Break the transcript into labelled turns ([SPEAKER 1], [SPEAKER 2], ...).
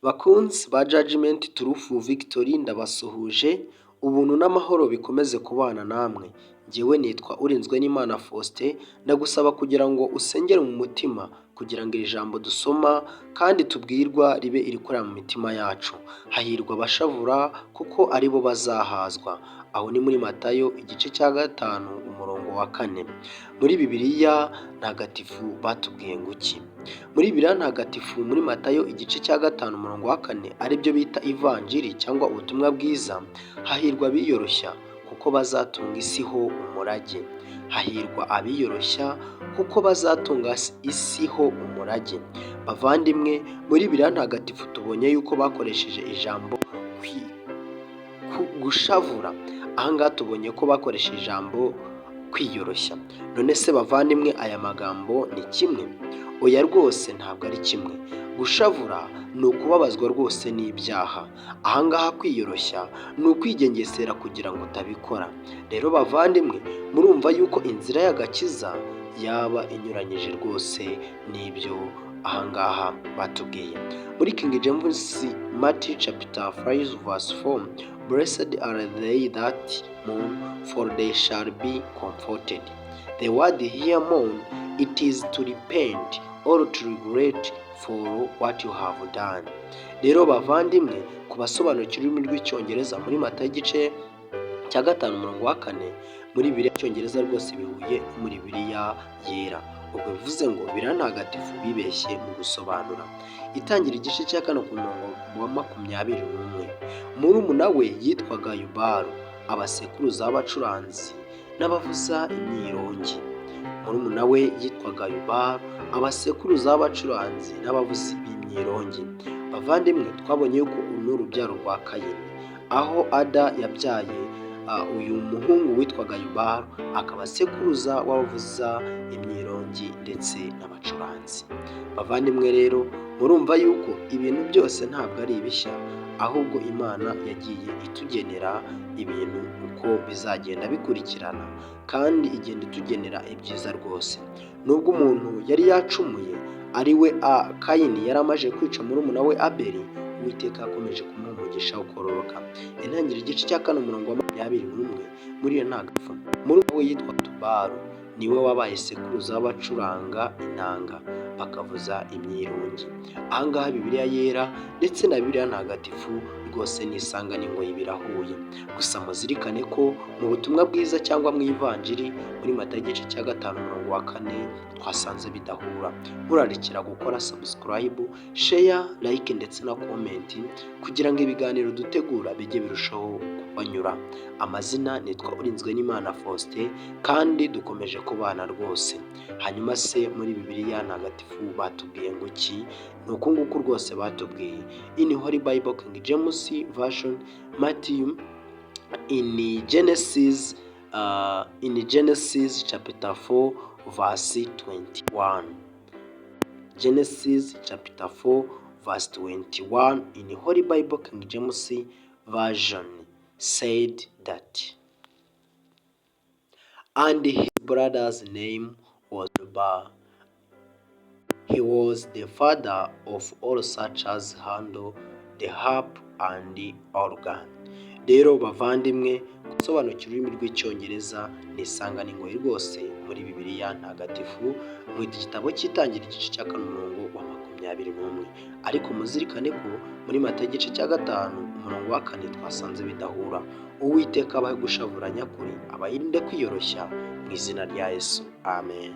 [SPEAKER 1] Bakunzi ba Judgment Truth Victory, ndabasuhuje. Ubuntu n'amahoro bikomeze kubana namwe. Njyewe nitwa Urinzwe n'Imana Faustin, ndagusaba kugira ngo usengere mu mutima kugira ngo iri jambo dusoma kandi tubwirwa ribe irikorera mu mitima yacu. Hahirwa abashavura kuko aribo bazahazwa. Aho ni muri Matayo igice cya 5 umurongo wa 4. Muri Bibiliya ntagatifu batubwiye ngo iki? Muri Bibiliya ntagatifu muri Matayo igice cya 5 umurongo wa 4 aribyo bita ivanjiri cyangwa ubutumwa bwiza, hahirwa abiyoroshya kuko bazatunga isi ho umurage. Hahirwa abiyoroshya kuko bazatunga isi ho umurage. Bavandimwe, muri Bibiliya ntagatifu tubonye yuko bakoresheje ijambo gushavura. Ahangaha tubonye ko bakoresheje ijambo kwiyoroshya. None se bavandimwe, aya magambo ni kimwe? Oya rwose ntabwo ari kimwe. Gushavura ni ukubabazwa rwose n'ibyaha. Ahangaha kwiyoroshya ni ukwigengesera kugira ngo utabikora. Rero bavandimwe, murumva yuko inzira y'agakiza yaba inyuranyije rwose n'ibyo ahangaha batubwiye. Muri King James Matthew chapter 5 verse 4, Blessed are they that mourn, for they shall be comforted. The word here mourn, it is to repent or to regret for what you have done. Rero bavandimwe, ku basobanukira ururimi rw'icyongereza muri Matayo igice cya 5 umurongo wa 4, muri Bibiliya icyongereza rwose bihuye muri Bibiliya yera. Ubwo bivuze ngo Bibiliya ntagatifu bibeshye mu gusobanura. Itangira igice cya 4 ku murongo wa 21. Murumuna we yitwaga Yubalu, abasekuruza b'abacuranzi n'abavuza imyirongi. Murumuna we yitwaga Yubalu, abasekuruza b'abacuranzi n'abavuzi b'imyirongi. Bavandimwe, twabonye yuko uru ni urubyaro rwa Kayini, aho Ada yabyaye uyu muhungu witwaga Yubalu, akaba sekuruza w'abavuza imyirongi ndetse n'abacuranzi. Bavandimwe rero, murumva yuko ibintu byose ntabwo ari ibishya, ahubwo Imana yagiye itugenera ibintu uko bizagenda bikurikirana, kandi igenda itugenera ibyiza rwose. Nubwo umuntu yari yacumuye, ari we Kayini yari amaze kwica murumuna we Abeli, Uwiteka yakomeje kumuha umugisha wo kororoka. Intangiriro igice cya 4 umurongo wa 21, muri iyo ntagatifu murumuna we yitwa Tubalu, niwe wabaye sekuruza w'abacuranga inanga bakavuza imyirongi. Ahangaha Bibiliya yera ndetse na Bibiliya ntagatifu rwose nisanga n'ingoyi birahuye. Gusa muzirikane ko mu butumwa bwiza cyangwa mu ivanjiri muri Matayo igice cya 5 umurongo wa 4 twasanze bidahura. Murarikira gukora subscribe, share, like ndetse na comment kugira ngo ibiganiro dutegura bijye birushaho kubanyura. Amazina nitwa Urinzwe n'Imana Faustin, kandi dukomeje kubana rwose. Hanyuma se muri Bibiliya ntagatifu batubwiye ngo iki? Ni uku nguku rwose batubwiye. In Holy Bible King James Version, Matthew, in Genesis chapter 4 verse 21. Genesis chapter 4 verse 21 in Holy Bible King James Version said that, and his brother's name was Reuben. He was the father of all such as handle the harp and the organ. Rero bavandimwe, gusobanukira ururimi rw'icyongereza nisanga n'ingoyi rwose muri Bibiliya ntagatifu mu gitabo cy'itangira igice cya 4 umurongo wa 21. Ariko muzirikane ko muri Matayo igice cya 5 umurongo wa 4 twasanze bidahura. Uwiteka abahe gushavura nyakuri, abayirinde kwiyoroshya mu izina rya Yesu. Amen.